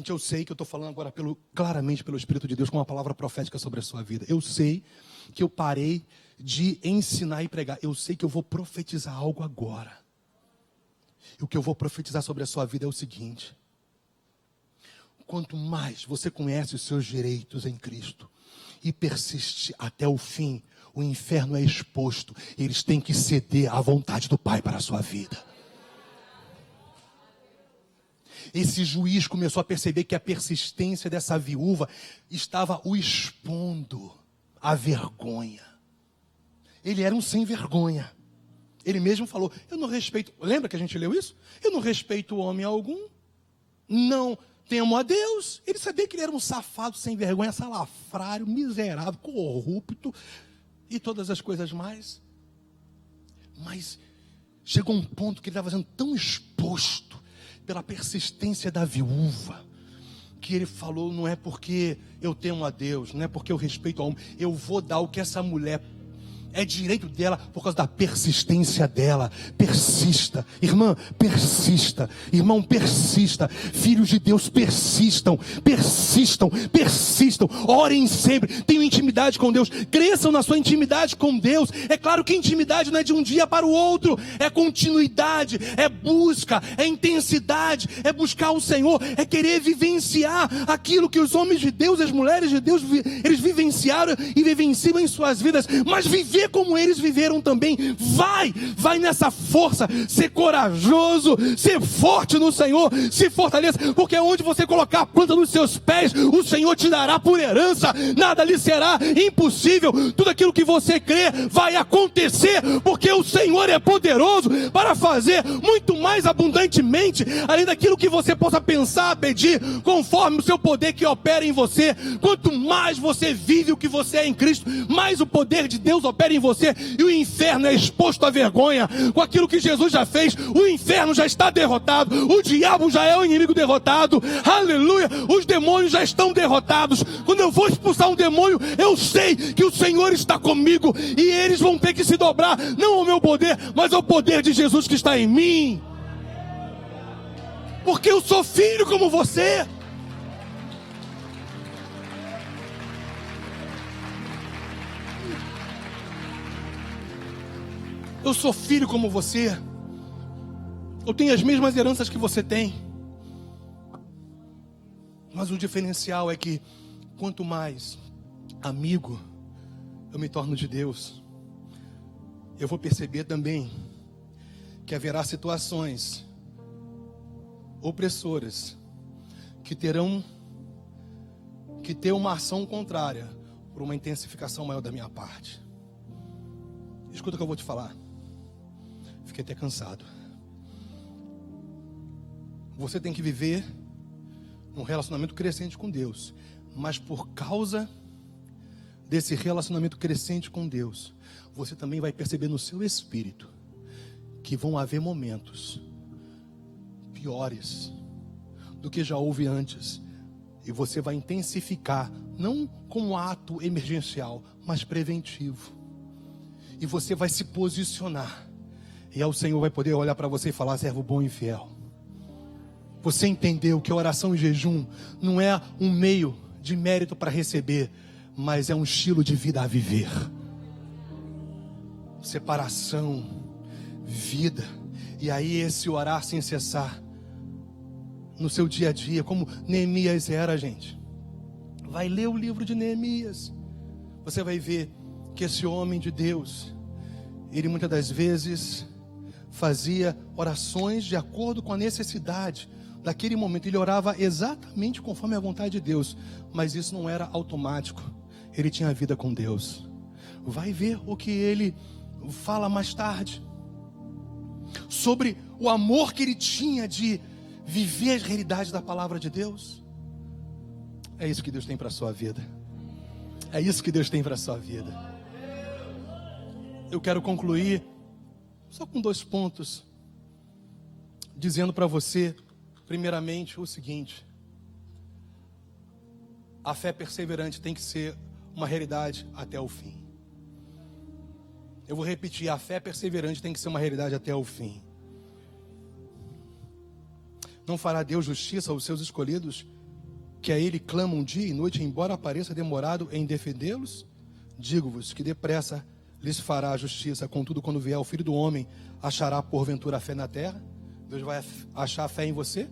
eu sei que eu estou falando agora claramente pelo Espírito de Deus, com uma palavra profética sobre a sua vida. Eu sei que eu parei de ensinar e pregar. Eu sei que eu vou profetizar algo agora. E o que eu vou profetizar sobre a sua vida é o seguinte: quanto mais você conhece os seus direitos em Cristo e persiste até o fim, o inferno é exposto. Eles têm que ceder à vontade do Pai para a sua vida. Esse juiz começou a perceber que a persistência dessa viúva estava o expondo à vergonha. Ele era um sem vergonha. Ele mesmo falou: eu não respeito... Lembra que a gente leu isso? Eu não respeito homem algum. Não temo a Deus. Ele sabia que ele era um safado, sem vergonha, salafrário, miserável, corrupto e todas as coisas mais. Mas chegou um ponto que ele estava sendo tão exposto pela persistência da viúva, que ele falou: não é porque eu temo a Deus, não é porque eu respeito a homem, eu vou dar o que essa mulher é direito dela por causa da persistência dela. Persista, irmã, persista. Irmão, persista. Filhos de Deus, persistam, persistam, persistam. Orem sempre, tenham intimidade com Deus, cresçam na sua intimidade com Deus. É claro que intimidade não é de um dia para o outro, é continuidade, é busca, é intensidade, é buscar o Senhor, é querer vivenciar aquilo que os homens de Deus, as mulheres de Deus, eles vivenciaram e vivenciam em suas vidas. Mas viver como eles viveram também. Vai nessa força, ser corajoso, ser forte no Senhor, se fortaleça, porque onde você colocar a planta dos seus pés, o Senhor te dará por herança. Nada lhe será impossível. Tudo aquilo que você crê vai acontecer, porque o Senhor é poderoso para fazer muito mais abundantemente, além daquilo que você possa pensar, pedir, conforme o seu poder que opera em você. Quanto mais você vive o que você é em Cristo, mais o poder de Deus opera em você, e o inferno é exposto à vergonha. Com aquilo que Jesus já fez, o inferno já está derrotado, o diabo já é o inimigo derrotado, aleluia, os demônios já estão derrotados. Quando eu vou expulsar um demônio, eu sei que o Senhor está comigo, e eles vão ter que se dobrar, não ao meu poder, mas ao poder de Jesus que está em mim, porque eu sou filho como você. Eu sou filho como você. Eu tenho as mesmas heranças que você tem. Mas o diferencial é que quanto mais amigo eu me torno de Deus, eu vou perceber também que haverá situações opressoras que terão que ter uma ação contrária por uma intensificação maior da minha parte. Escuta o que eu vou te falar. Fiquei até cansado. Você tem que viver um relacionamento crescente com Deus, mas por causa desse relacionamento crescente com Deus, você também vai perceber no seu espírito que vão haver momentos piores do que já houve antes, e você vai intensificar, não como ato emergencial, mas preventivo, e você vai se posicionar. E aí o Senhor vai poder olhar para você e falar: servo bom e fiel. você entendeu que a oração e jejum não é um meio de mérito para receber, mas é um estilo de vida a viver. Separação, vida. E aí esse orar sem cessar no seu dia a dia, como Neemias era, gente. Vai ler o livro de Neemias. Você vai ver que esse homem de Deus, ele muitas das vezes fazia orações de acordo com a necessidade daquele momento. Ele orava exatamente conforme a vontade de Deus, mas isso não era automático. Ele tinha vida com Deus. Vai ver o que ele fala mais tarde sobre o amor que ele tinha de viver as realidades da palavra de Deus. É isso que Deus tem para a sua vida. É isso que Deus tem para a sua vida. Eu quero concluir só com 2 pontos, dizendo para você, primeiramente, o seguinte: a fé perseverante tem que ser uma realidade até o fim. Eu vou repetir, a fé perseverante tem que ser uma realidade até o fim. Não fará Deus justiça aos seus escolhidos, que a Ele clamam dia e noite, embora pareça demorado em defendê-los? Digo-vos que depressa lhes fará a justiça. Contudo, quando vier o Filho do Homem, achará porventura a fé na terra? Deus vai achar a fé em você?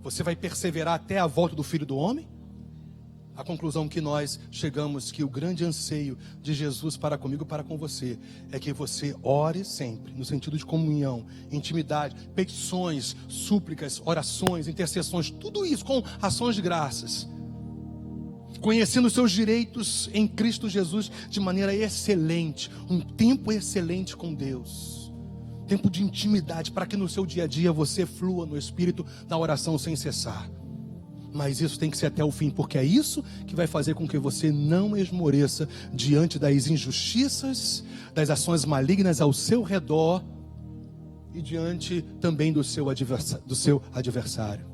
Você vai perseverar até a volta do Filho do Homem? A conclusão que nós chegamos, que o grande anseio de Jesus para comigo e para com você, é que você ore sempre, no sentido de comunhão, intimidade, petições, súplicas, orações, intercessões, tudo isso com ações de graças, conhecendo os seus direitos em Cristo Jesus de maneira excelente, um tempo excelente com Deus, tempo de intimidade, para que no seu dia a dia você flua no Espírito, na oração sem cessar. Mas isso tem que ser até o fim, porque é isso que vai fazer com que você não esmoreça diante das injustiças, das ações malignas ao seu redor e diante também do seu adversário.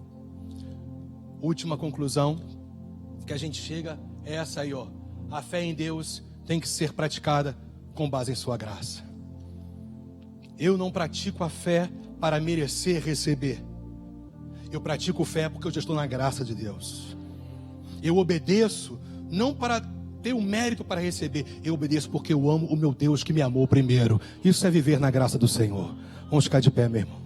Última conclusão que a gente chega é essa aí, ó. A fé em Deus tem que ser praticada com base em sua graça. Eu não pratico a fé para merecer receber. Eu pratico fé porque eu já estou na graça de Deus. Eu obedeço não para ter o mérito para receber. Eu obedeço porque eu amo o meu Deus que me amou primeiro. Isso é viver na graça do Senhor. Vamos ficar de pé, meu irmão.